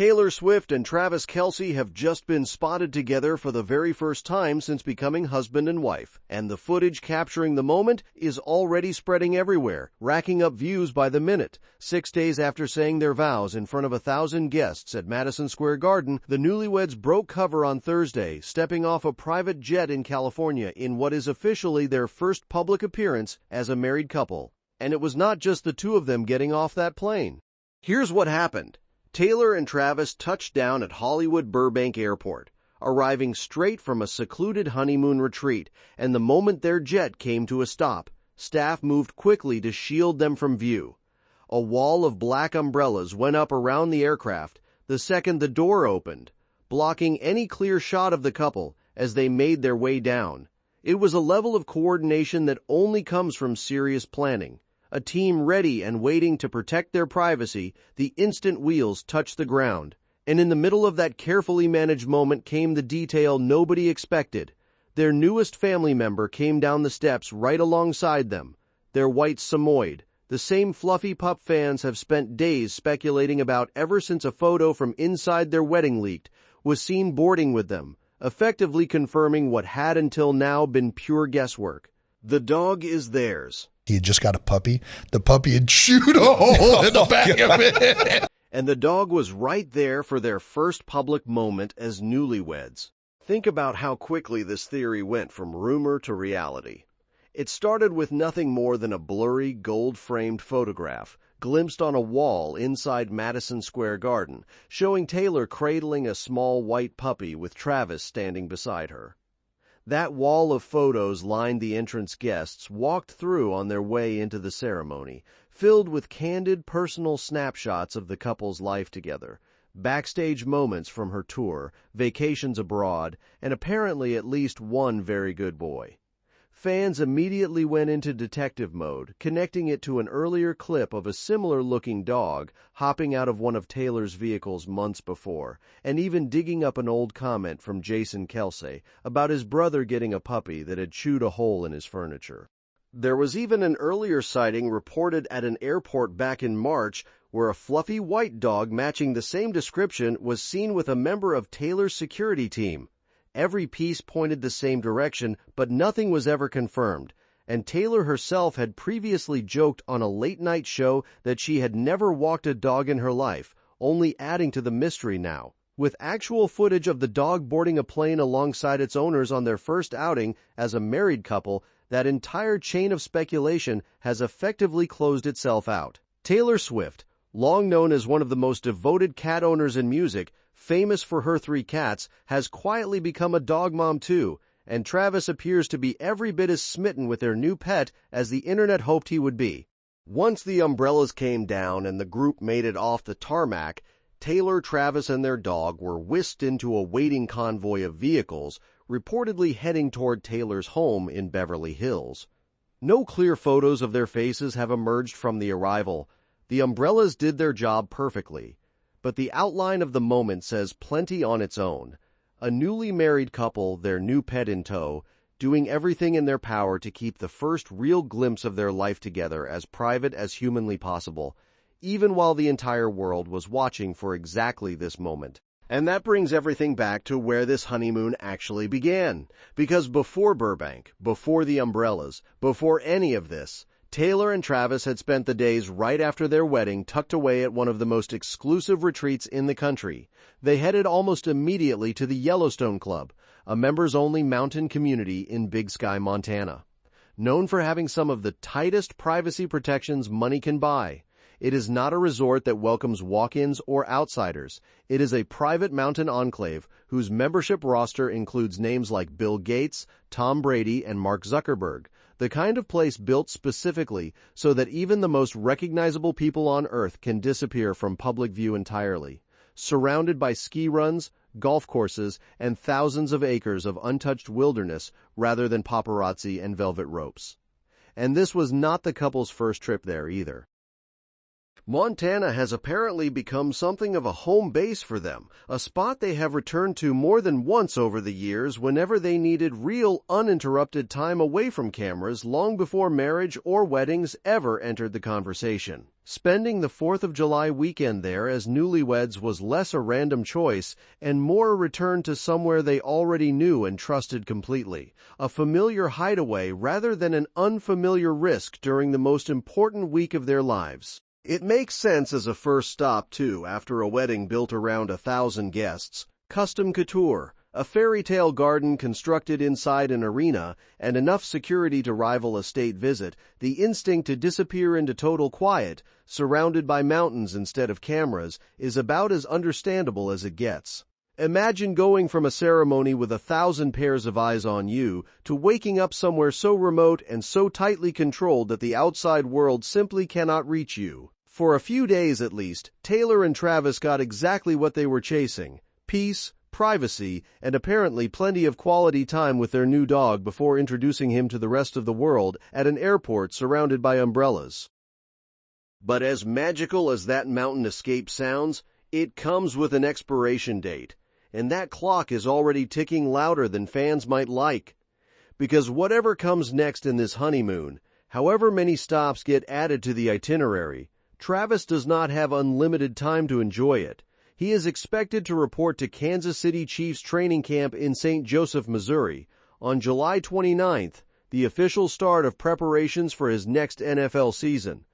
Taylor Swift and Travis Kelce have just been spotted together for the very first time since becoming husband and wife, and the footage capturing the moment is already spreading everywhere, racking up views by the minute. 6 days after saying their vows in front of 1,000 guests at Madison Square Garden, the newlyweds broke cover on Thursday, stepping off a private jet in California in what is officially their first public appearance as a married couple. And it was not just the two of them getting off that plane. Here's what happened. Taylor and Travis touched down at Hollywood Burbank Airport, arriving straight from a secluded honeymoon retreat, and the moment their jet came to a stop, staff moved quickly to shield them from view. A wall of black umbrellas went up around the aircraft the second the door opened, blocking any clear shot of the couple as they made their way down. It was a level of coordination that only comes from serious planning. A team ready and waiting to protect their privacy the instant wheels touched the ground. And in the middle of that carefully managed moment came the detail nobody expected. Their newest family member came down the steps right alongside them, their white Samoyed, the same fluffy pup fans have spent days speculating about ever since a photo from inside their wedding leaked, was seen boarding with them, effectively confirming what had until now been pure guesswork. The dog is theirs. He had just got a puppy. The puppy had chewed a hole in the back of it. And the dog was right there for their first public moment as newlyweds. Think about how quickly this theory went from rumor to reality. It started with nothing more than a blurry, gold-framed photograph glimpsed on a wall inside Madison Square Garden, showing Taylor cradling a small white puppy with Travis standing beside her. That wall of photos lined the entrance guests walked through on their way into the ceremony, filled with candid personal snapshots of the couple's life together, backstage moments from her tour, vacations abroad, and apparently at least one very good boy. Fans immediately went into detective mode, connecting it to an earlier clip of a similar-looking dog hopping out of one of Taylor's vehicles months before, and even digging up an old comment from Jason Kelce about his brother getting a puppy that had chewed a hole in his furniture. There was even an earlier sighting reported at an airport back in March where a fluffy white dog matching the same description was seen with a member of Taylor's security team. Every piece pointed the same direction, but nothing was ever confirmed, and Taylor herself had previously joked on a late-night show that she had never walked a dog in her life, only adding to the mystery now. With actual footage of the dog boarding a plane alongside its owners on their first outing as a married couple, that entire chain of speculation has effectively closed itself out. Taylor Swift, long known as one of the most devoted cat owners in music, famous for her 3 cats, has quietly become a dog mom too, and Travis appears to be every bit as smitten with their new pet as the internet hoped he would be. Once the umbrellas came down and the group made it off the tarmac, Taylor, Travis, and their dog were whisked into a waiting convoy of vehicles, reportedly heading toward Taylor's home in Beverly Hills. No clear photos of their faces have emerged from the arrival. The umbrellas did their job perfectly. But the outline of the moment says plenty on its own. A newly married couple, their new pet in tow, doing everything in their power to keep the first real glimpse of their life together as private as humanly possible, even while the entire world was watching for exactly this moment. And that brings everything back to where this honeymoon actually began. Because before Burbank, before the umbrellas, before any of this, Taylor and Travis had spent the days right after their wedding tucked away at one of the most exclusive retreats in the country. They headed almost immediately to the Yellowstone Club, a members-only mountain community in Big Sky, Montana. Known for having some of the tightest privacy protections money can buy, it is not a resort that welcomes walk-ins or outsiders. It is a private mountain enclave whose membership roster includes names like Bill Gates, Tom Brady, and Mark Zuckerberg, the kind of place built specifically so that even the most recognizable people on Earth can disappear from public view entirely, surrounded by ski runs, golf courses, and thousands of acres of untouched wilderness rather than paparazzi and velvet ropes. And this was not the couple's first trip there either. Montana has apparently become something of a home base for them, a spot they have returned to more than once over the years whenever they needed real, uninterrupted time away from cameras long before marriage or weddings ever entered the conversation. Spending the 4th of July weekend there as newlyweds was less a random choice and more a return to somewhere they already knew and trusted completely, a familiar hideaway rather than an unfamiliar risk during the most important week of their lives. It makes sense as a first stop, too, after a wedding built around 1,000 guests, custom couture, a fairy tale garden constructed inside an arena, and enough security to rival a state visit. The instinct to disappear into total quiet, surrounded by mountains instead of cameras, is about as understandable as it gets. Imagine going from a ceremony with 1,000 pairs of eyes on you to waking up somewhere so remote and so tightly controlled that the outside world simply cannot reach you. For a few days at least, Taylor and Travis got exactly what they were chasing: peace, privacy, and apparently plenty of quality time with their new dog before introducing him to the rest of the world at an airport surrounded by umbrellas. But as magical as that mountain escape sounds, it comes with an expiration date, and that clock is already ticking louder than fans might like. Because whatever comes next in this honeymoon, however many stops get added to the itinerary, Travis does not have unlimited time to enjoy it. He is expected to report to Kansas City Chiefs training camp in St. Joseph, Missouri, on July 29th, the official start of preparations for his next NFL season.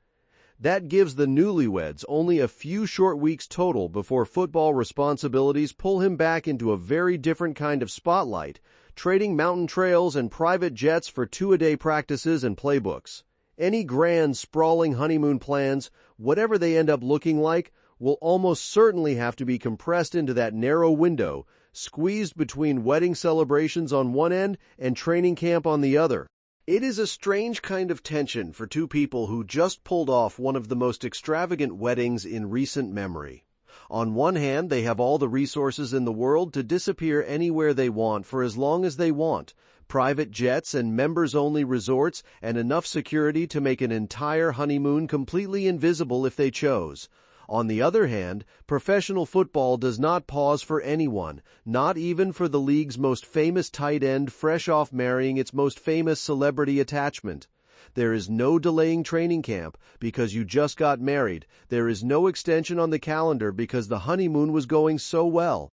That gives the newlyweds only a few short weeks total before football responsibilities pull him back into a very different kind of spotlight, trading mountain trails and private jets for two-a-day practices and playbooks. Any grand, sprawling honeymoon plans, whatever they end up looking like, will almost certainly have to be compressed into that narrow window, squeezed between wedding celebrations on one end and training camp on the other. It is a strange kind of tension for two people who just pulled off one of the most extravagant weddings in recent memory. On one hand, they have all the resources in the world to disappear anywhere they want for as long as they want, private jets and members-only resorts, and enough security to make an entire honeymoon completely invisible if they chose. On the other hand, professional football does not pause for anyone, not even for the league's most famous tight end fresh off marrying its most famous celebrity attachment. There is no delaying training camp because you just got married. There is no extension on the calendar because the honeymoon was going so well.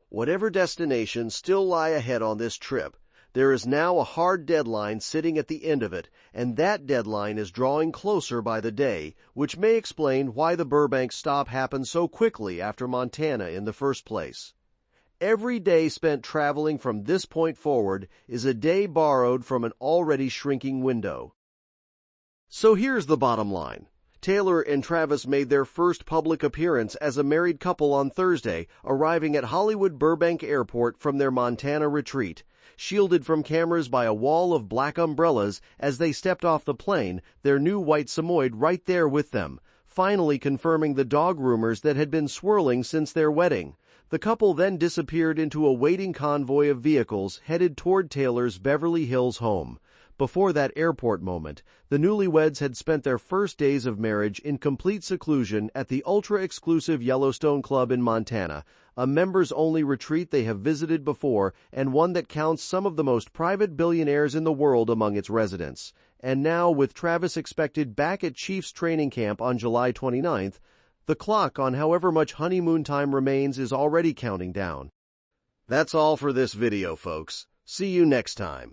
Whatever destinations still lie ahead on this trip, there is now a hard deadline sitting at the end of it, and that deadline is drawing closer by the day, which may explain why the Burbank stop happened so quickly after Montana in the first place. Every day spent traveling from this point forward is a day borrowed from an already shrinking window. So here's the bottom line. Taylor and Travis made their first public appearance as a married couple on Thursday, arriving at Hollywood Burbank Airport from their Montana retreat, shielded from cameras by a wall of black umbrellas as they stepped off the plane, their new white Samoyed right there with them, finally confirming the dog rumors that had been swirling since their wedding. The couple then disappeared into a waiting convoy of vehicles headed toward Taylor's Beverly Hills home. Before that airport moment, the newlyweds had spent their first days of marriage in complete seclusion at the ultra-exclusive Yellowstone Club in Montana, a members-only retreat they have visited before and one that counts some of the most private billionaires in the world among its residents. And now, with Travis expected back at Chiefs training camp on July 29th, the clock on however much honeymoon time remains is already counting down. That's all for this video, folks. See you next time.